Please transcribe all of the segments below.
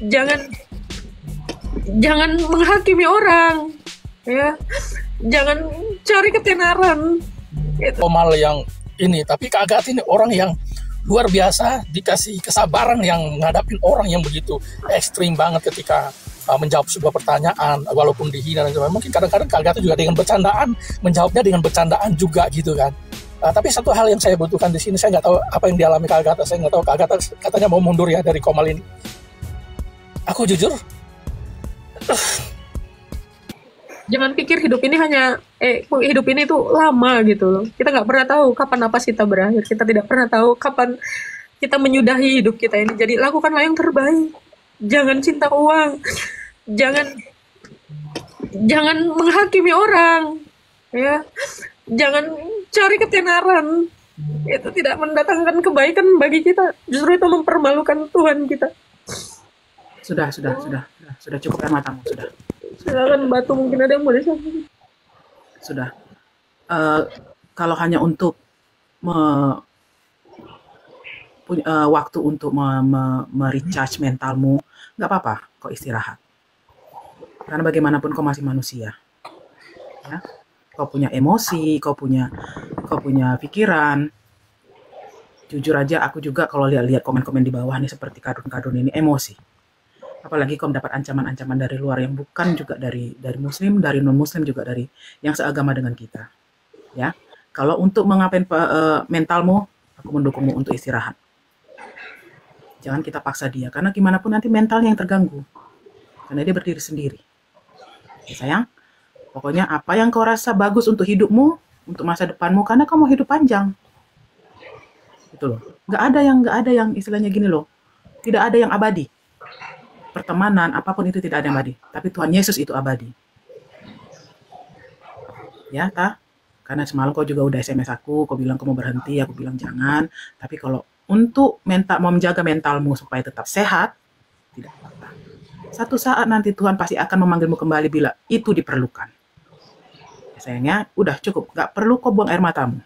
jangan jangan menghakimi orang, ya, jangan cari ketenaran. Itu. Komal yang ini, tapi Kak Agatha ini orang yang luar biasa, dikasih kesabaran yang ngadapin orang yang begitu ekstrim banget ketika menjawab sebuah pertanyaan walaupun dihina dan sebagainya. Mungkin kadang-kadang Kak Agatha juga dengan bercandaan menjawabnya dengan bercandaan juga gitu kan. Tapi satu hal yang saya butuhkan di sini, saya nggak tahu apa yang dialami Kak Agatha. Saya nggak tahu, Kak Agatha katanya mau mundur ya dari Komal ini. Aku jujur, Jangan pikir hidup ini hidup ini tuh lama gitu loh. Kita nggak pernah tahu kapan napas kita berakhir. Kita tidak pernah tahu kapan kita menyudahi hidup kita ini. Jadi lakukanlah yang terbaik. Jangan cinta uang. Jangan menghakimi orang. Ya. Jangan cari ketenaran. Itu tidak mendatangkan kebaikan bagi kita. Justru itu mempermalukan Tuhan kita. Sudah cukup air matamu, sudah. Silakan Batu, mungkin ada yang boleh sampaikan. Sudah. Kalau hanya untuk waktu untuk recharge mentalmu, nggak apa-apa, kau istirahat. Karena bagaimanapun kau masih manusia, ya. Kau punya emosi, kau punya pikiran. Jujur aja, aku juga kalau lihat komen-komen di bawah nih seperti kadun-kadun ini emosi. Apalagi kau mendapat ancaman-ancaman dari luar yang bukan juga dari muslim, dari non-muslim, juga dari yang seagama dengan kita. Ya, kalau untuk mengapain mentalmu, aku mendukungmu untuk istirahat. Jangan kita paksa dia, karena gimana pun nanti mentalnya yang terganggu. Karena dia berdiri sendiri. Ya, sayang, pokoknya apa yang kau rasa bagus untuk hidupmu, untuk masa depanmu, karena kau mau hidup panjang. Gitu loh. Nggak ada yang istilahnya gini loh. Tidak ada yang abadi. Pertemanan, apapun itu tidak ada yang abadi. Tapi Tuhan Yesus itu abadi. Ya, karena semalam kau juga udah SMS aku, kau bilang kau mau berhenti, aku bilang jangan. Tapi kalau untuk mau menjaga mentalmu supaya tetap sehat, tidak apa-apa. Satu saat nanti Tuhan pasti akan memanggilmu kembali bila itu diperlukan. Ya, sayangnya, udah cukup. Gak perlu kau buang air matamu.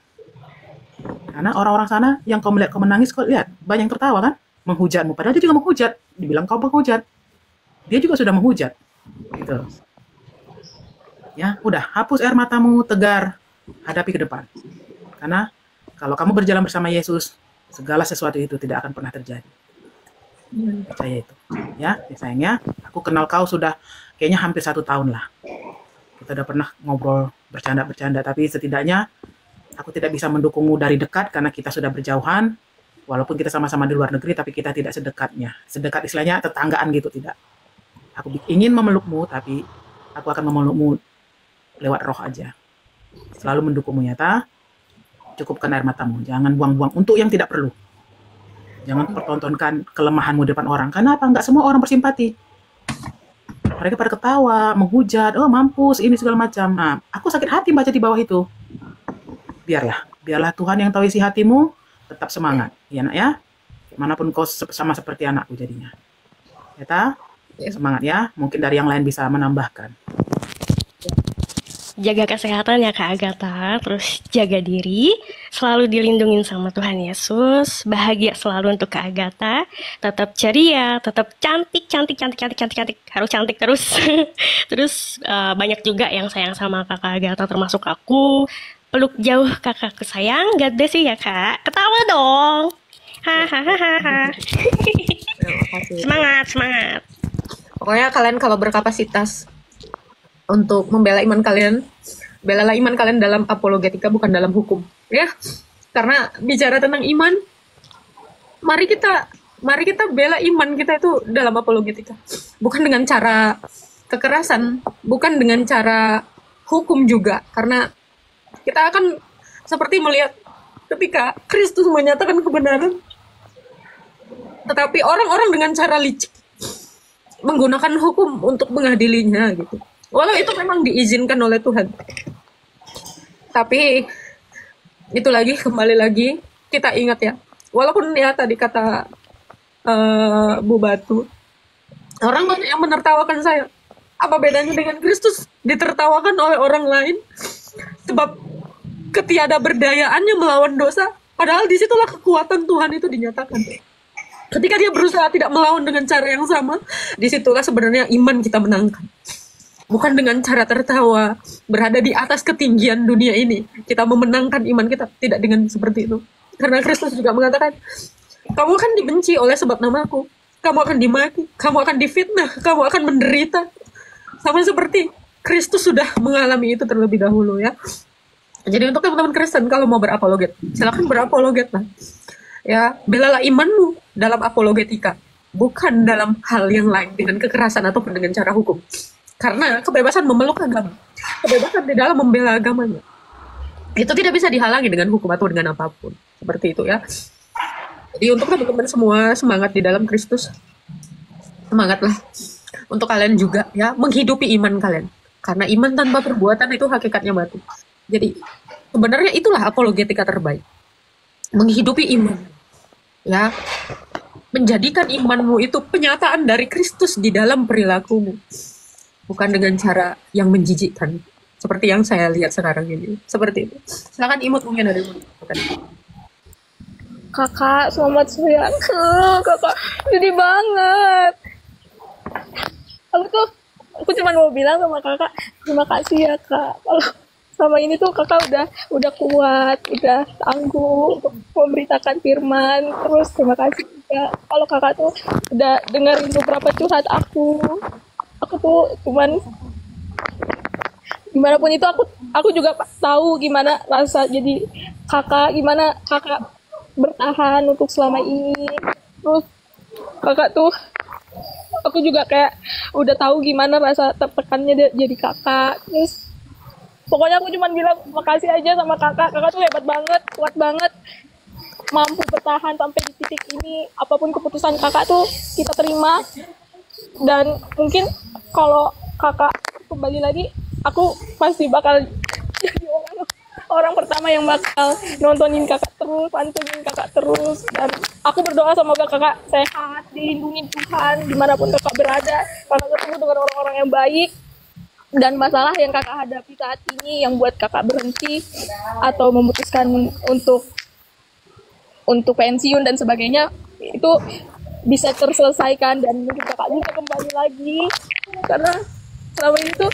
Karena orang-orang sana yang kau melihat kau menangis, kau lihat banyak yang tertawa kan? Menghujatmu. Padahal dia juga menghujat. Dibilang kau menghujat. Dia juga sudah menghujat. Gitu. Ya, udah. Hapus air matamu, tegar. Hadapi ke depan. Karena kalau kamu berjalan bersama Yesus, segala sesuatu itu tidak akan pernah terjadi. Percaya itu. Ya, sayangnya, aku kenal kau sudah kayaknya hampir 1 tahun lah. Kita udah pernah ngobrol, bercanda-bercanda. Tapi setidaknya, aku tidak bisa mendukungmu dari dekat karena kita sudah berjauhan. Walaupun kita sama-sama di luar negeri, tapi kita tidak sedekatnya. Sedekat istilahnya tetanggaan gitu, tidak. Aku ingin memelukmu, tapi aku akan memelukmu lewat roh aja. Selalu mendukungmu, nyata. Cukupkan air matamu. Jangan buang-buang untuk yang tidak perlu. Jangan pertontonkan kelemahanmu di depan orang. Karena apa? Nggak semua orang bersimpati. Mereka pada ketawa, menghujat, oh mampus, ini segala macam. Nah, aku sakit hati baca di bawah itu. Biarlah Tuhan yang tahu isi hatimu. Tetap semangat, ya nak ya. Manapun kau sama seperti anakku jadinya. Ya, semangat ya. Mungkin dari yang lain bisa menambahkan. Jaga kesehatan ya Kak Agatha, terus jaga diri, selalu dilindungin sama Tuhan Yesus, bahagia selalu untuk Kak Agatha, tetap ceria, tetap cantik, harus cantik terus. Terus banyak juga yang sayang sama Kakak Agatha termasuk aku. Peluk jauh kakakku sayang, God bless you ya Kak. Ketawa dong. Hahaha. Semangat. Pokoknya kalian kalau berkapasitas untuk membela iman kalian, belalah iman kalian dalam apologetika, bukan dalam hukum, ya. Karena bicara tentang iman, mari kita bela iman kita itu dalam apologetika, bukan dengan cara kekerasan, bukan dengan cara hukum juga, karena kita akan seperti melihat ketika Kristus menyatakan kebenaran, tetapi orang-orang dengan cara licik menggunakan hukum untuk mengadilinya gitu. Walau itu memang diizinkan oleh Tuhan. Tapi itu kembali lagi kita ingat ya. Walaupun ya tadi kata Bu Batu, orang banyak yang menertawakan saya. Apa bedanya dengan Kristus ditertawakan oleh orang lain? Sebab ketiadaberdayaannya melawan dosa. Padahal disitulah kekuatan Tuhan itu dinyatakan. Ketika dia berusaha tidak melawan dengan cara yang sama, disitulah sebenarnya iman kita menangkan. Bukan dengan cara tertawa, berada di atas ketinggian dunia ini. Kita memenangkan iman kita, tidak dengan seperti itu. Karena Kristus juga mengatakan, kamu akan dibenci oleh sebab namaku. Kamu akan dimaki, kamu akan difitnah, kamu akan menderita. Sama seperti Kristus sudah mengalami itu terlebih dahulu ya. Jadi untuk teman-teman Kristen, kalau mau berapologet, silakan berapologet lah. Ya, belalah imanmu dalam apologetika, bukan dalam hal yang lain dengan kekerasan ataupun dengan cara hukum. Karena kebebasan memeluk agama, kebebasan di dalam membela agamanya, itu tidak bisa dihalangi dengan hukum atau dengan apapun. Seperti itu ya. Jadi untuk teman-teman semua, semangat di dalam Kristus. Semangatlah. Untuk kalian juga ya, menghidupi iman kalian. Karena iman tanpa perbuatan itu hakikatnya mati. Jadi sebenarnya itulah apologetika terbaik. Menghidupi iman. Ya, menjadikan imanmu itu penyataan dari Kristus di dalam perilakumu, bukan dengan cara yang menjijikkan seperti yang saya lihat sekarang ini. Seperti itu. Silakan Imut, mungkin ada yang mau. Kakak, selamat siang. Kakak, sedih banget. Aku cuma mau bilang sama kakak, terima kasih ya kak. Kalau selama ini tuh kakak udah kuat, udah tangguh untuk memberitakan firman. Terus terima kasih juga kalau kakak tuh udah dengerin beberapa curhat aku. Aku tuh cuman gimana pun itu aku juga tahu gimana rasa jadi kakak, gimana kakak bertahan untuk selama ini. Terus kakak tuh aku juga kayak udah tahu gimana rasa tertekannya jadi kakak. Terus pokoknya aku cuma bilang makasih aja sama kakak. Kakak tuh hebat banget, kuat banget, mampu bertahan sampai di titik ini. Apapun keputusan kakak tuh kita terima. Dan mungkin kalau kakak kembali lagi, aku pasti bakal jadi orang pertama yang bakal nontonin kakak terus, pantengin kakak terus. Dan aku berdoa semoga kakak sehat, dilindungi Tuhan dimanapun kakak berada, karena ketemu dengan orang-orang yang baik. Dan masalah yang kakak hadapi saat ini yang buat kakak berhenti atau memutuskan untuk pensiun dan sebagainya, itu bisa terselesaikan dan mungkin kakak bisa kembali lagi. Karena selama ini tuh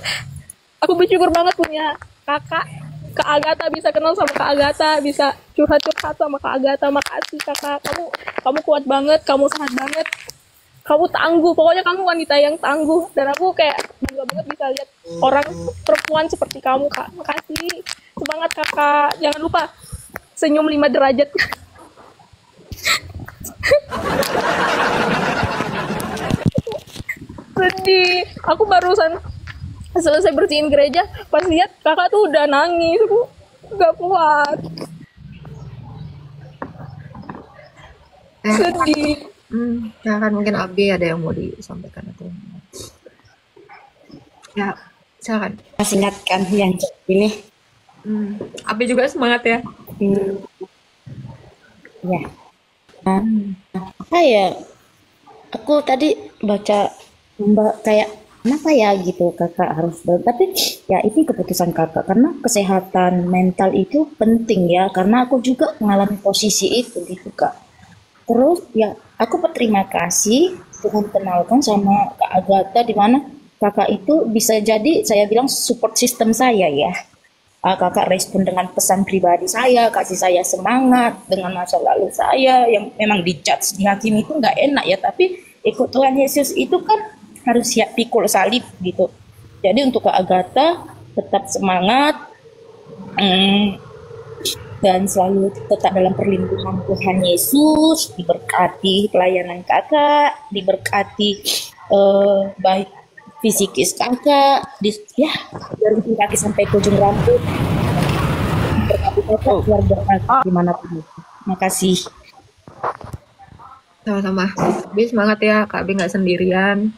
aku bersyukur banget punya kakak, Kak Agatha, bisa kenal sama Kak Agatha, bisa curhat-curhat sama Kak Agatha. Makasih kakak, kamu kuat banget, kamu sehat banget, kamu tangguh, pokoknya kamu wanita yang tangguh. Dan aku kayak bangga banget bisa lihat orang perempuan seperti kamu kak. Makasih, semangat kakak, jangan lupa senyum 5 derajat. Sedih, aku barusan selesai bersihin gereja, pas lihat kakak tuh udah nangis, aku gak kuat. Sedih. Ya kan mungkin Abi ada yang mau disampaikan atau ya silakan. Masih ingat kan yang ini? Abi juga semangat ya. Ya. Aku tadi baca Mbak kayak kenapa ya gitu kakak harus tapi ya itu keputusan kakak karena kesehatan mental itu penting ya, karena aku juga mengalami posisi itu gitu kak. Terus ya aku berterima kasih Tuhan kenalkan sama Kak Agatha, di mana kakak itu bisa jadi saya bilang support system saya ya. Kakak respon dengan pesan pribadi saya, kasih saya semangat dengan masa lalu saya yang memang dijudge dihakimi itu nggak enak ya, tapi ikut Tuhan Yesus itu kan harus siap pikul salib gitu. Jadi untuk Kak Agatha tetap semangat dan selalu tetap dalam perlindungan Tuhan Yesus, diberkati pelayanan kakak, diberkati baik fisikis kakak, dari ujung kaki sampai ke ujung rambut, berkati kakak, keluarga kakak dimanapun. Makasih. Sama-sama. Abi semangat ya, Kak Abi nggak sendirian.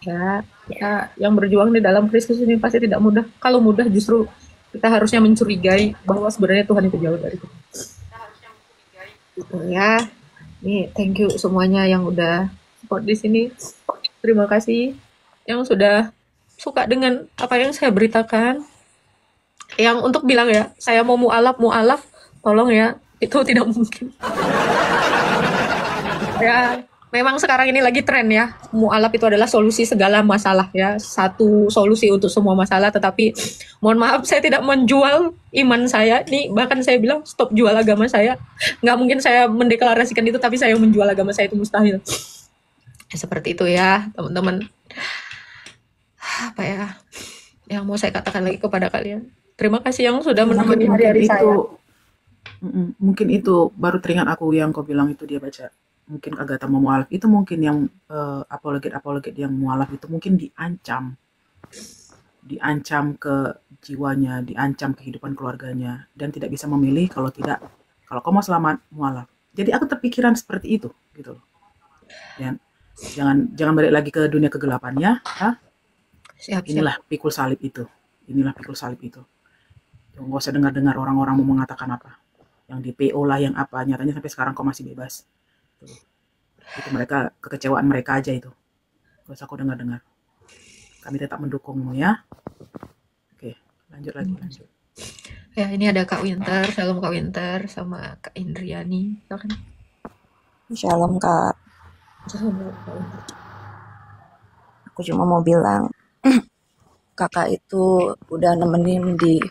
Ya, kita yang berjuang di dalam Kristus ini pasti tidak mudah. Kalau mudah justru kita harusnya mencurigai bahwa sebenarnya Tuhan itu jauh dari kita. Gitu ya. Nih, thank you semuanya yang udah support di sini. Terima kasih yang sudah suka dengan apa yang saya beritakan. Yang untuk bilang ya, saya mau mualaf, tolong ya, itu tidak mungkin. Ya, memang sekarang ini lagi tren ya. Mualaf itu adalah solusi segala masalah ya. Satu solusi untuk semua masalah, tetapi mohon maaf saya tidak menjual iman saya. Nih bahkan saya bilang stop jual agama saya. Nggak mungkin saya mendeklarasikan itu, tapi saya menjual agama saya itu mustahil. Ya, seperti itu ya, teman-teman. Apa ya yang mau saya katakan lagi kepada kalian? Terima kasih yang sudah menemani Mungkin hari-hari itu, saya. mungkin itu baru teringat aku yang kau bilang itu dia baca. Mungkin Agatha mau mualaf itu mungkin yang apologet yang mualaf itu mungkin diancam ke jiwanya, diancam kehidupan keluarganya dan tidak bisa memilih kalau kau mau selamat mualaf. Jadi aku terpikiran seperti itu gitu loh. Dan jangan balik lagi ke dunia kegelapannya. Siap. Inilah pikul salib itu. Nggak usah dengar-dengar orang-orang mau mengatakan apa. Yang di PO lah, yang apa. Nyatanya sampai sekarang kau masih bebas. Itu mereka, kekecewaan mereka aja itu. Nggak usah kau dengar-dengar. Kami tetap mendukungmu ya. Oke, lanjut. Ya, ini ada Kak Winter, Shalom Kak Winter, sama Kak Indriani. Silakan. Shalom Kak, Shalom Kak Winter. aku cuma mau bilang kakak itu udah nemenin di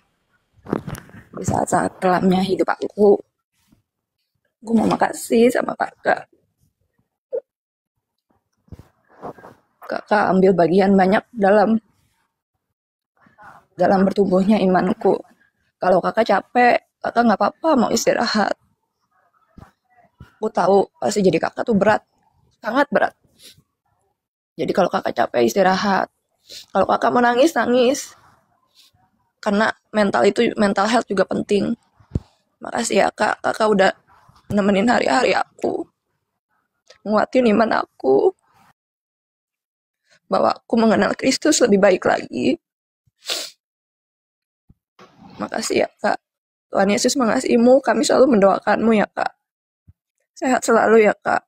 saat-saat kelamnya hidup aku. Aku mau makasih sama kakak. Kakak ambil bagian banyak dalam bertumbuhnya imanku. Kalau kakak capek, kakak nggak apa-apa mau istirahat. Aku tahu pasti jadi kakak tuh berat, sangat berat. Jadi kalau kakak capek istirahat. Kalau kakak mau nangis, nangis. Karena mental health juga penting. Makasih ya kak, kakak udah nemenin hari-hari aku. Nguatin iman aku. Bahwa aku mengenal Kristus lebih baik lagi. Makasih ya kak. Tuhan Yesus mengasihimu, kami selalu mendoakanmu ya kak. Sehat selalu ya kak.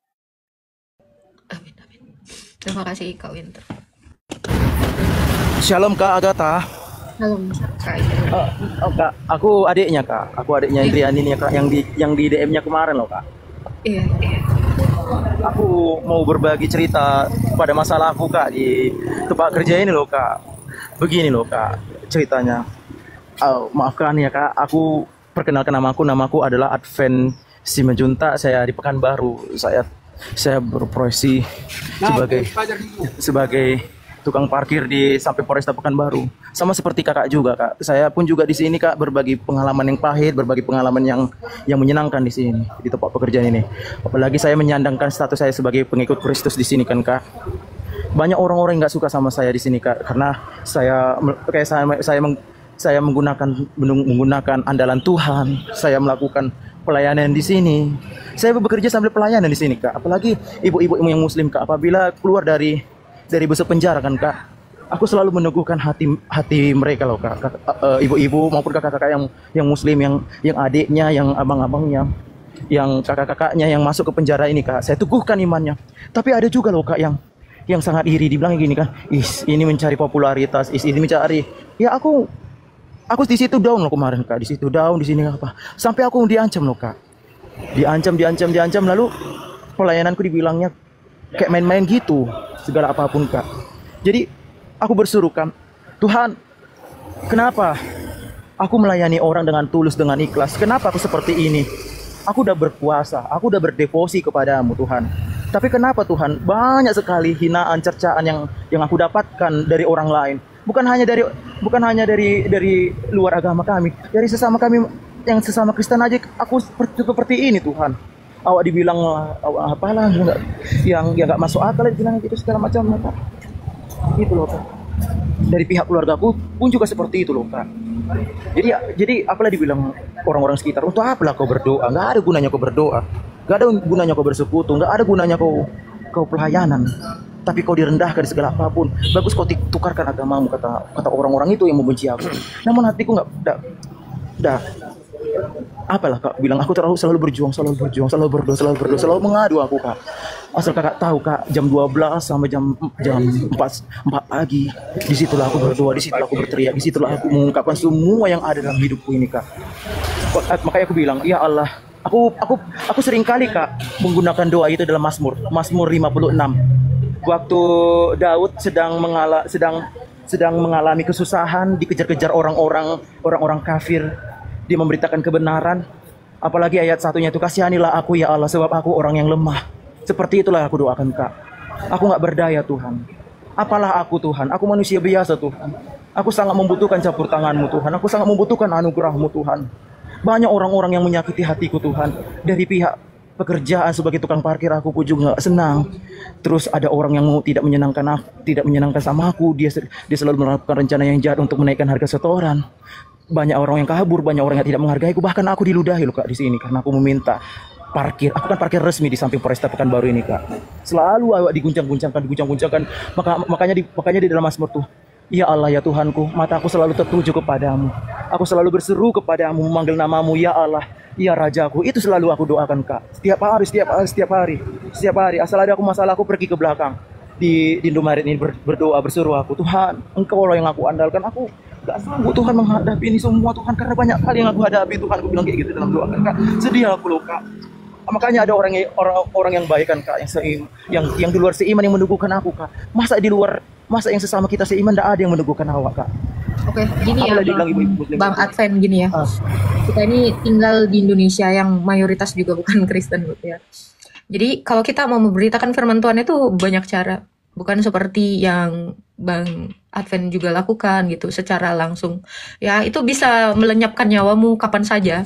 Amin. Terima kasih Kak Winter. Shalom Kak Agatha. Shalom Kak Indriani. Kak, aku adiknya Kak. Aku adiknya Indriani nih Kak, yang di DM-nya kemarin loh Kak. Iya. Aku mau berbagi cerita pada masalah aku Kak di tempat kerja ini loh Kak. Begini loh Kak ceritanya. Maafkan ya Kak, aku perkenalkan namaku adalah Advent Simejunta. Saya di Pekanbaru. Saya berprofesi sebagai tukang parkir di samping Polresta Pekanbaru. Sama seperti kakak juga kak. Saya pun juga di sini kak berbagi pengalaman yang pahit, berbagi pengalaman yang menyenangkan di sini di tempat pekerjaan ini. Apalagi saya menyandangkan status saya sebagai pengikut Kristus di sini kan kak. Banyak orang-orang yang nggak suka sama saya di sini kak, karena saya menggunakan andalan Tuhan. Saya melakukan pelayanan di sini. Saya bekerja sambil pelayanan di sini kak. Apalagi ibu-ibu yang muslim kak, apabila keluar dari bus penjara kan kak, aku selalu meneguhkan hati mereka loh kak. Ibu-ibu maupun kakak-kakak yang muslim, yang adiknya, yang abang-abangnya, yang kakak-kakaknya yang masuk ke penjara ini kak, saya teguhkan imannya. Tapi ada juga loh kak yang sangat iri, dibilang gini kan, ini mencari popularitas, ini mencari. Ya aku di situ down loh kemarin kak, di situ down, di sini apa, sampai aku diancam loh kak, diancam, lalu pelayananku dibilangnya kayak main-main gitu, segala apapun kak. Jadi aku berseru kan, Tuhan, kenapa aku melayani orang dengan tulus, dengan ikhlas? Kenapa aku seperti ini? Aku udah berpuasa, aku udah berdevosi kepadamu Tuhan. Tapi kenapa Tuhan banyak sekali hinaan, cercaan yang aku dapatkan dari orang lain? Bukan hanya dari luar agama kami, dari sesama kami yang sesama Kristen aja aku seperti ini Tuhan. Awak dibilang apalah yang nggak masuk akal, dibilang gitu segala macam Kak. Gitu loh Kak. Dari pihak keluargaku pun juga seperti itu loh Kak. Jadi apalah dibilang orang-orang sekitar, untuk apalah kau berdoa? Nggak ada gunanya kau berdoa, nggak ada gunanya kau bersekutu, nggak ada gunanya kau pelayanan. Tapi kau direndahkan segala apapun. Bagus kau tukarkan agamamu, kata orang-orang itu yang membenci aku. Namun hatiku nggak apalah kak bilang, aku selalu berjuang, selalu berdoa, selalu mengadu aku kak. Asal kakak tahu kak, jam 12 sampai jam 4 pagi, disitulah aku berdoa, disitulah aku berteriak, disitulah aku mengungkapkan semua yang ada dalam hidupku ini kak. Makanya aku bilang, ya Allah, Aku sering kali Kak menggunakan doa itu dalam Mazmur 56. Waktu Daud sedang mengalami kesusahan, dikejar-kejar orang-orang kafir, dia memberitakan kebenaran. Apalagi ayat satunya itu, kasihanilah aku ya Allah sebab aku orang yang lemah. Seperti itulah aku doakan Kak. Aku nggak berdaya Tuhan. Apalah aku Tuhan, aku manusia biasa Tuhan. Aku sangat membutuhkan campur tangan-Mu Tuhan. Aku sangat membutuhkan anugerah-Mu Tuhan. Banyak orang-orang yang menyakiti hatiku Tuhan. Dari pihak pekerjaan sebagai tukang parkir aku juga nggak senang. Terus ada orang yang tidak menyenangkan sama aku. Dia selalu melakukan rencana yang jahat untuk menaikkan harga setoran. Banyak orang yang kabur, banyak orang yang tidak menghargai aku. Bahkan aku diludahi loh Kak di sini karena aku meminta parkir. Aku kan parkir resmi di samping Polresta Pekanbaru ini Kak. Selalu awak diguncang-guncangkan. Makanya di dalam Mazmur tuh, ya Allah ya Tuhanku, mataku selalu tertuju kepadamu. Aku selalu berseru kepadamu, memanggil namamu, ya Allah, ya Rajaku. Itu selalu aku doakan Kak. Setiap hari. Asal ada aku masalah, aku pergi ke belakang. Di Indomaret ini berdoa, berseru aku, Tuhan, Engkau lah yang aku andalkan. Aku gak sanggup Tuhan menghadapi ini semua Tuhan, karena banyak kali yang aku hadapi Tuhan. Aku bilang kayak gitu dalam doa Kak. Sedih aku loh Kak. Makanya ada orang yang baik kan Kak, yang di luar seiman yang meneguhkan aku Kak. Masa yang sesama kita seiman tidak ada yang meneguhkan awak Kak. Oke, gini ya, Bang gitu. Advent, gini ya. Kita ini tinggal di Indonesia yang mayoritas juga bukan Kristen gitu ya. Jadi kalau kita mau memberitakan firman Tuhan itu banyak cara. Bukan seperti yang Bang Advent juga lakukan gitu secara langsung. Ya, itu bisa melenyapkan nyawamu kapan saja.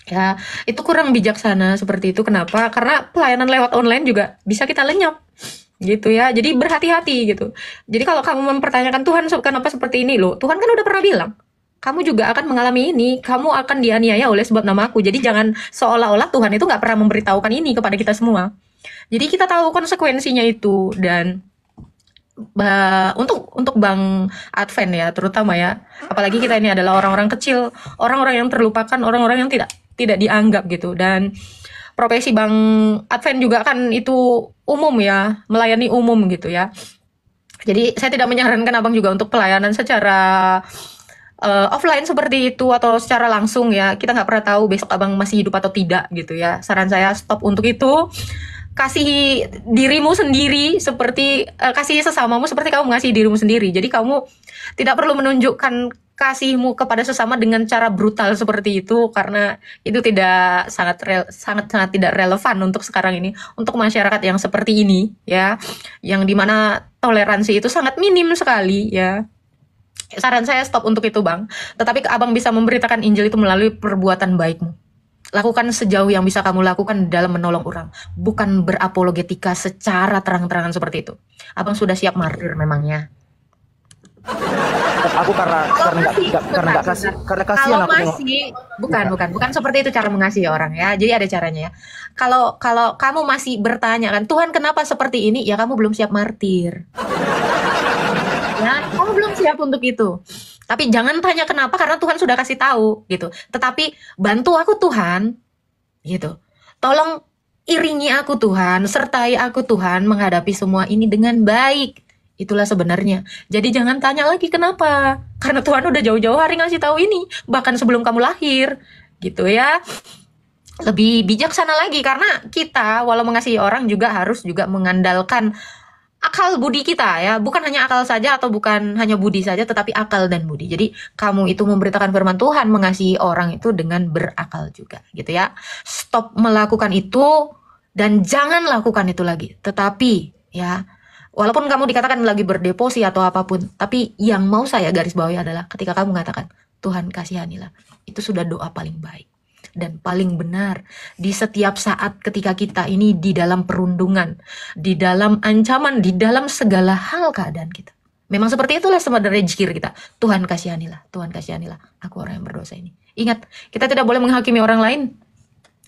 Ya, itu kurang bijaksana seperti itu. Kenapa? Karena pelayanan lewat online juga bisa kita lenyap. Gitu ya. Jadi berhati-hati gitu. Jadi kalau kamu mempertanyakan Tuhan kenapa seperti ini loh, Tuhan kan udah pernah bilang, kamu juga akan mengalami ini, kamu akan dianiaya oleh sebab namaku. Jadi jangan seolah-olah Tuhan itu nggak pernah memberitahukan ini kepada kita semua. Jadi kita tahu konsekuensinya itu. Dan untuk Bang Advent ya terutama ya, apalagi kita ini adalah orang-orang kecil, orang-orang yang terlupakan, orang-orang yang tidak dianggap gitu. Dan profesi Bang Advent juga kan itu umum ya, melayani umum gitu ya. Jadi saya tidak menyarankan abang juga untuk pelayanan secara offline seperti itu atau secara langsung ya. Kita nggak pernah tahu besok abang masih hidup atau tidak gitu ya. Saran saya stop untuk itu. Kasih dirimu sendiri seperti kasih sesamamu seperti kamu mengasihi dirimu sendiri. Jadi kamu tidak perlu menunjukkan kasihmu kepada sesama dengan cara brutal seperti itu, karena itu tidak sangat tidak relevan untuk sekarang ini, untuk masyarakat yang seperti ini ya, yang dimana toleransi itu sangat minim sekali ya. Saran saya stop untuk itu Bang. Tetapi abang bisa memberitakan Injil itu melalui perbuatan baikmu. Lakukan sejauh yang bisa kamu lakukan dalam menolong orang, bukan berapologetika secara terang-terangan seperti itu. Abang sudah siap martir memangnya. Aku karena kasihan aku masih bukan seperti itu cara mengasihi orang ya. Jadi ada caranya ya. Kalau kamu masih bertanya kan, Tuhan kenapa seperti ini? Ya kamu belum siap martir. Ya, kamu belum siap untuk itu. Tapi jangan tanya kenapa, karena Tuhan sudah kasih tahu gitu. Tetapi bantu aku Tuhan gitu. Tolong iringi aku Tuhan, sertai aku Tuhan menghadapi semua ini dengan baik. Itulah sebenarnya. Jadi jangan tanya lagi kenapa. Karena Tuhan udah jauh-jauh hari ngasih tahu ini, bahkan sebelum kamu lahir. Gitu ya. Lebih bijaksana lagi, karena kita walau mengasihi orang juga harus juga mengandalkan akal budi kita ya, bukan hanya akal saja atau bukan hanya budi saja, tetapi akal dan budi. Jadi kamu itu memberitakan firman Tuhan, mengasihi orang itu dengan berakal juga gitu ya. Stop melakukan itu dan jangan lakukan itu lagi. Tetapi ya, walaupun kamu dikatakan lagi berdeposi atau apapun, tapi yang mau saya garis bawahi adalah ketika kamu mengatakan Tuhan kasihanilah, itu sudah doa paling baik dan paling benar di setiap saat ketika kita ini di dalam perundungan, di dalam ancaman, di dalam segala hal keadaan kita. Memang seperti itulah sebenarnya zikir kita. Tuhan kasihanilah, aku orang yang berdosa ini. Ingat, kita tidak boleh menghakimi orang lain.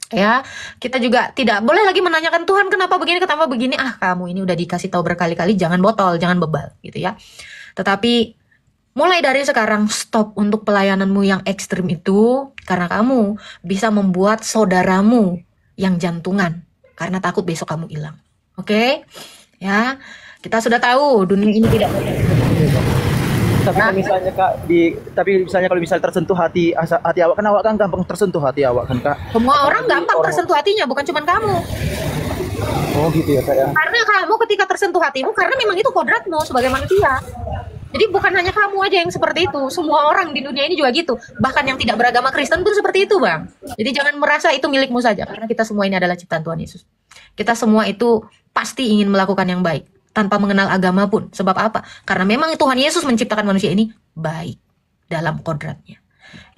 Ya, kita juga tidak boleh lagi menanyakan Tuhan kenapa begini. Ah, kamu ini udah dikasih tahu berkali-kali, jangan botol, jangan bebal gitu ya. Tetapi mulai dari sekarang stop untuk pelayananmu yang ekstrim itu, karena kamu bisa membuat saudaramu yang jantungan karena takut besok kamu hilang. Oke? Ya, kita sudah tahu dunia ini tidak Tapi Ya, kan misalnya Kak tapi misalnya kalau misal tersentuh hati awak kan gampang tersentuh hati awak kan Kak. semua orang Apalagi gampang orang. tersentuh hatinya, bukan cuma kamu. Oh gitu ya Kak ya. Karena kamu ketika tersentuh hatimu, karena memang itu kodratmu sebagai manusia. Jadi bukan hanya kamu aja yang seperti itu, semua orang di dunia ini juga gitu. Bahkan yang tidak beragama Kristen pun seperti itu, Bang. Jadi jangan merasa itu milikmu saja, karena kita semua ini adalah ciptaan Tuhan Yesus. Kita semua itu pasti ingin melakukan yang baik, tanpa mengenal agama pun. Sebab apa? Karena memang Tuhan Yesus menciptakan manusia ini baik dalam kodratnya.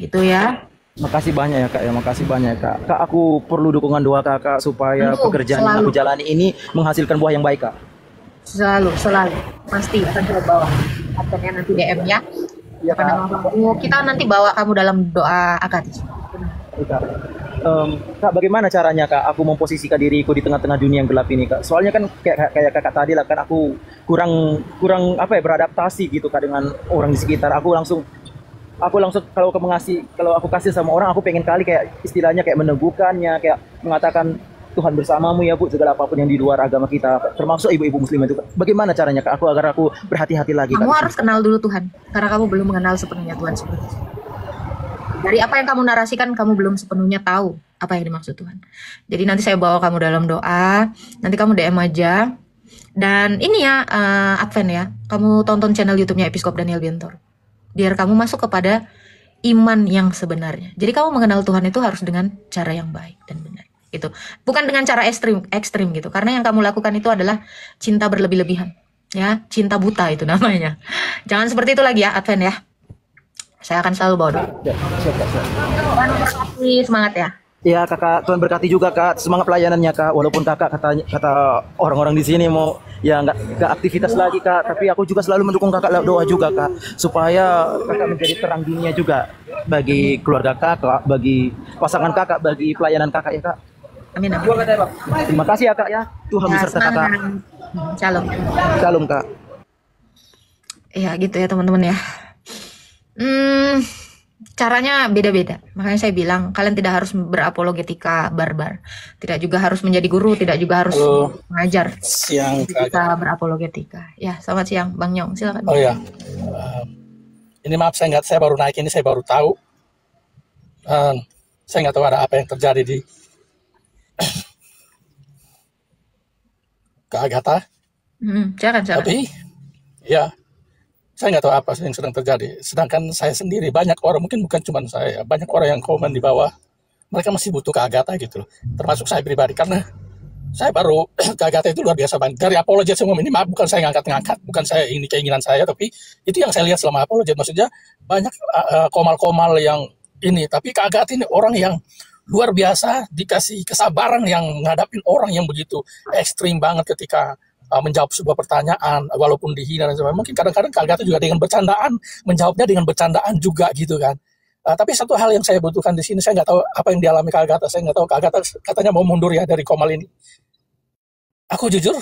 Gitu ya. Makasih banyak ya Kak ya, makasih banyak ya Kak. Kak aku perlu dukungan doa Kakak supaya Tentu, pekerjaan yang selalu. aku jalani ini menghasilkan buah yang baik Kak. Selalu, pasti akan coba bawa. Advennya nanti DM ya. Iya Apa Kak. nama kamu? Kita nanti bawa kamu dalam doa akad. Iya, Kak. Kak, bagaimana caranya Kak aku memposisikan diriku di tengah-tengah dunia yang gelap ini Kak? Soalnya kan kayak Kakak tadi lah kan aku kurang apa ya beradaptasi gitu Kak dengan orang di sekitar. Aku langsung kalau aku kasih sama orang aku pengen kali kayak istilahnya kayak meneguhkannya, kayak mengatakan Tuhan bersamamu ya Bu, segala apapun yang di luar agama kita, termasuk ibu-ibu muslimah itu Kak. Bagaimana caranya Kak agar aku berhati-hati lagi Kak? Kamu harus kenal dulu Tuhan, karena kamu belum mengenal sepenuhnya Tuhan seperti itu. Dari apa yang kamu narasikan, kamu belum sepenuhnya tahu apa yang dimaksud Tuhan. Jadi nanti saya bawa kamu dalam doa, nanti kamu DM aja. Dan ini ya, Advent ya, kamu tonton channel YouTube-nya Episkop Daniel Biantor. Biar kamu masuk kepada iman yang sebenarnya. Jadi kamu mengenal Tuhan itu harus dengan cara yang baik dan benar. Gitu. Bukan dengan cara ekstrim gitu. Karena yang kamu lakukan itu adalah cinta berlebih-lebihan. Ya, cinta buta itu namanya. Jangan seperti itu lagi ya, Advent ya. Saya akan selalu bawa doa. Ya, siap, Kak, siap. Tuhan memberkati, semangat ya. Ya Kakak, Tuhan berkati juga Kak, semangat pelayanannya Kak. Walaupun Kakak kata orang-orang di sini mau ya nggak ke aktivitas lagi Kak, tapi aku juga selalu mendukung Kakak lewat doa juga Kak, supaya Kakak menjadi terang dunia juga bagi keluarga Kakak, bagi pasangan Kakak, bagi pelayanan Kakak ya Kak. Amin, amin. Terima kasih ya Kak ya, Tuhan Ya, beserta Kakak. semangat. Shalom. Shalom Kak. Ya gitu ya teman-teman ya. Caranya beda-beda. Makanya saya bilang kalian tidak harus berapologetika barbar. Tidak juga harus menjadi guru, tidak juga harus Halo, mengajar. siang Kak. Kita berapologetika. Ya, selamat siang Bang Nyong, silakan. Oh ya, ini maaf saya baru naik ini, saya baru tahu. Saya nggak tahu ada apa yang terjadi di Kak Agatha, Silakan. tapi ya saya nggak tahu apa yang sedang terjadi. Sedangkan saya sendiri, banyak orang, mungkin bukan cuma saya, banyak orang yang komen di bawah, mereka masih butuh Kak Agatha gitu loh. Termasuk saya pribadi, karena saya baru, Kak Agatha itu luar biasa banget. Dari apologet semua ini, maaf bukan saya ngangkat-ngangkat, bukan saya ini keinginan saya, tapi itu yang saya lihat selama apologet. Maksudnya banyak komal-komal yang ini, tapi Kak Agatha ini orang yang luar biasa, dikasih kesabaran yang ngadapin orang yang begitu ekstrim banget ketika menjawab sebuah pertanyaan, walaupun dihina dan sebagainya. Mungkin kadang-kadang Kak Agatha juga dengan bercandaan, menjawabnya dengan bercandaan juga gitu kan. Tapi satu hal yang saya butuhkan di sini, saya nggak tahu apa yang dialami Kak Agatha. Saya nggak tahu, Kak Agatha katanya mau mundur ya dari komal ini. Aku jujur,